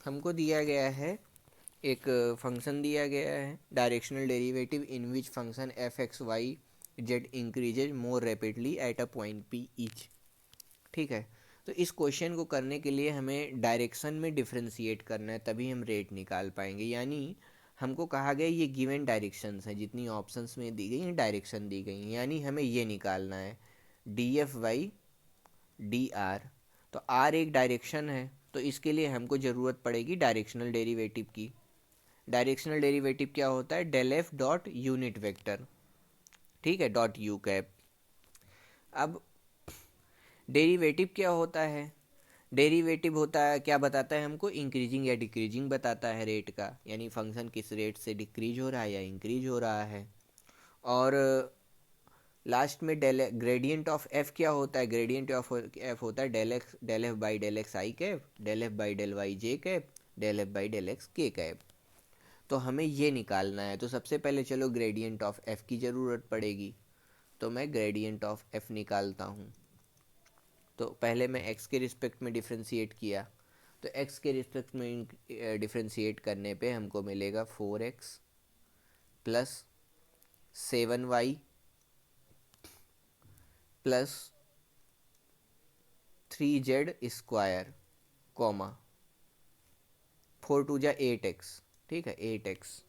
हमको दिया गया है एक फंक्शन दिया गया है directional derivative in which function F X Y Z increases more rapidly at a point P each. ठीक है, तो इस क्वेश्चन को करने के लिए हमें डायरेक्शन में डिफ्रेंशिएट करना है, तभी हम रेट निकाल पाएंगे। यानी हमको कहा गया ये गिवन डायरेक्शंस हैं, जितनी ऑप्शंस में दी गई हैं डायरेक्शन दी गई हैं, यानी हमें ये निकालना है D F by D R. तो आर एक डायरेक्शन है, तो इसके लिए हमको ज़रूरत पड़ेगी डायरेक्शनल डेरिवेटिव की। डायरेक्शनल डेरिवेटिव क्या होता है? Del F dot unit vector, ठीक है, डॉट यू कैप। अब डेरिवेटिव क्या होता है? डेरिवेटिव होता है, क्या बताता है हमको? इंक्रीजिंग या डिक्रीजिंग बताता है रेट का, यानी फंक्शन किस रेट से डिक्रीज हो रहा है या इंक्रीज हो रहा है। और लास्ट में ग्रेडियंट ऑफ एफ क्या होता है? ग्रेडियंट ऑफ एफ होता है del F by del X I cap, del F by del Y J cap, del F by del X K cap. तो हमें ये निकालना है। तो सबसे पहले चलो ग्रेडियंट ऑफ एफ की ज़रूरत पड़ेगी, तो मैं ग्रेडियंट ऑफ एफ निकालता हूँ। तो पहले मैं x के रिस्पेक्ट में डिफ्रेंशिएट किया, तो x के रिस्पेक्ट में डिफ्रेंशिएट करने पे हमको मिलेगा 4x plus 7y plus 3z square comma 4 टू जा 8x, ठीक है 8x।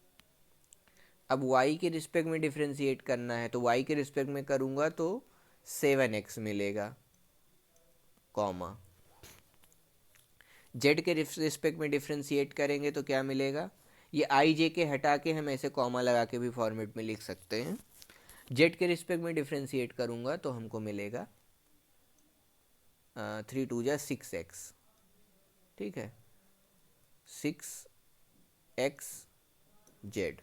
अब y के रिस्पेक्ट में डिफ्रेंशिएट करना है, तो y के रिस्पेक्ट में करूँगा तो 7x मिलेगा कॉमा जेड के रिस्पेक्ट में डिफ्रेंशिएट करेंगे तो क्या मिलेगा? ये आई जे के हटा के हम ऐसे कॉमा लगा के भी फॉर्मेट में लिख सकते हैं। जेड के रिस्पेक्ट में डिफ्रेंशिएट करूँगा तो हमको मिलेगा 3 टू जा 6x, ठीक है 6x जेड।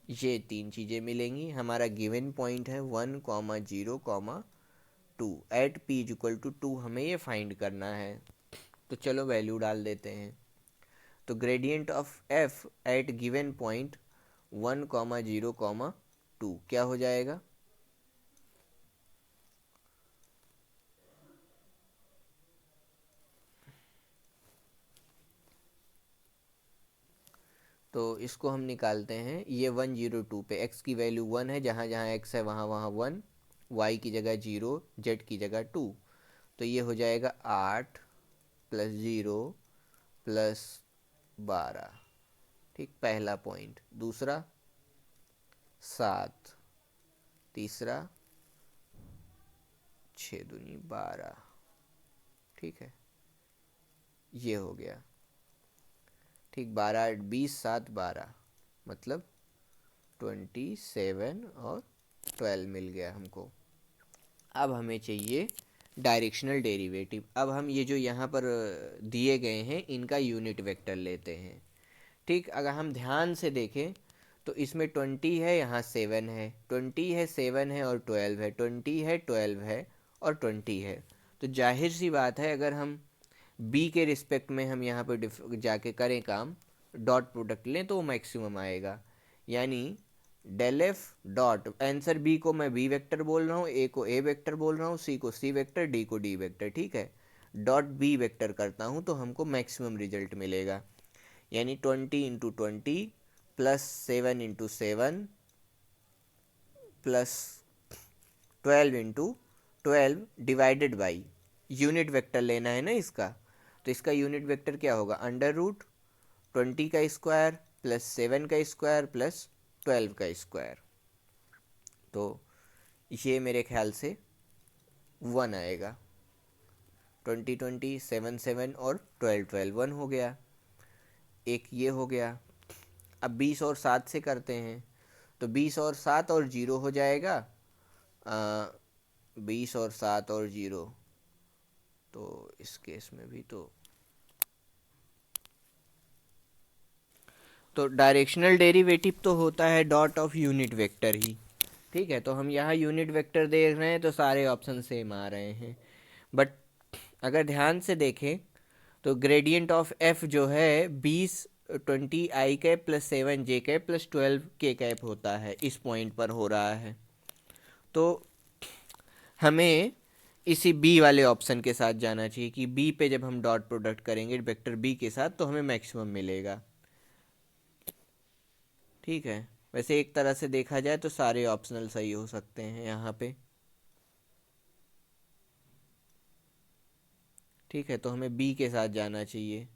ये तीन चीज़ें मिलेंगी। हमारा गिवन पॉइंट है 1,0,2 at P is equal to 2, हमें ये फाइंड करना है। तो चलो वैल्यू डाल देते हैं। तो gradient of F at given point 1,0,2 क्या हो जाएगा? तो इसको हम निकालते हैं। ये 102 पे x की वैल्यू 1 है, जहाँ जहाँ x है वहाँ वहाँ 1, y की जगह 0, z की जगह 2। तो ये हो जाएगा 8 प्लस 0 प्लस 12, ठीक, पहला पॉइंट। दूसरा 7, तीसरा 6 दूनी 12, ठीक है ये हो गया, ठीक 12 20 7 12 मतलब 27 और 12 मिल गया हमको। अब हमें चाहिए डायरेक्शनल डेरिवेटिव। अब हम ये जो यहाँ पर दिए गए हैं इनका यूनिट वेक्टर लेते हैं, ठीक। अगर हम ध्यान से देखें तो इसमें 20 है, यहाँ 7 है, 20 है 7 है और 12 है, 20 है 12 है और 20 है। तो जाहिर सी बात है अगर हम b के रिस्पेक्ट में हम यहाँ पर जाके करें काम, डॉट प्रोडक्ट लें तो मैक्सिमम आएगा। यानी del F dot answer B को मैं बी वेक्टर बोल रहा हूँ, ए को ए वेक्टर बोल रहा हूँ, सी को सी वेक्टर, डी को डी वेक्टर, ठीक है। डॉट बी वेक्टर करता हूँ तो हमको मैक्सिमम रिजल्ट मिलेगा। यानी 20 into 20 plus 7 into 7 plus 12 into 12 divided by unit vector लेना है ना इसका। तो इसका यूनिट वेक्टर क्या होगा? अंडर रूट 20 का स्क्वायर प्लस 7 का स्क्वायर प्लस 12 का स्क्वायर। तो ये मेरे ख्याल से 1 आएगा। 20 20 7 7 और 12 12 1 हो गया। एक ये हो गया। अब 20 और 7 से करते हैं, तो 20 और 7 और 0 हो जाएगा। 20 और 7 और 0, तो इस केस में भी तो डायरेक्शनल डेरिवेटिव तो होता है डॉट ऑफ यूनिट वेक्टर ही, ठीक है। तो हम यहाँ यूनिट वेक्टर देख रहे हैं तो सारे ऑप्शन सेम आ रहे हैं। बट अगर ध्यान से देखें तो ग्रेडियंट ऑफ एफ जो है 20 20 आई कैप प्लस 7 जे कैप प्लस 12 के कैप होता है, इस पॉइंट पर हो रहा है। तो हमें इसी बी वाले ऑप्शन के साथ जाना चाहिए कि बी पे जब हम डॉट प्रोडक्ट करेंगे वेक्टर बी के साथ तो हमें मैक्सिमम मिलेगा। ठीक है, वैसे एक तरह से देखा जाए तो सारे ऑप्शनल सही हो सकते हैं यहाँ पे। ठीक है, तो हमें बी के साथ जाना चाहिए।